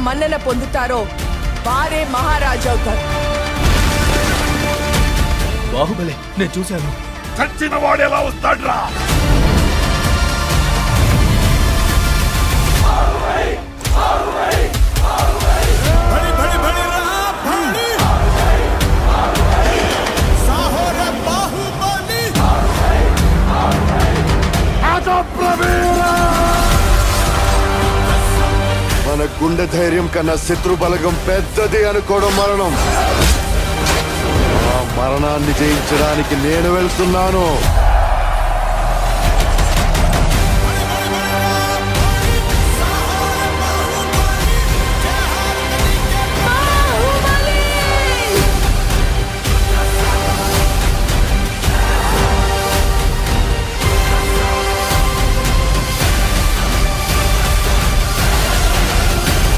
మన్నన పొందుతారో వారే మహారాజు అవుతారు. బాహుబలి నేను చూశాను. చచ్చిన వాడు ఎలా వస్తాడ్రా? మన గుండె ధైర్యం కన్నా శత్రు బలగం పెద్దది అనుకోవడం మరణం. ఆ మరణాన్ని జయించడానికి నేను వెళ్తున్నాను.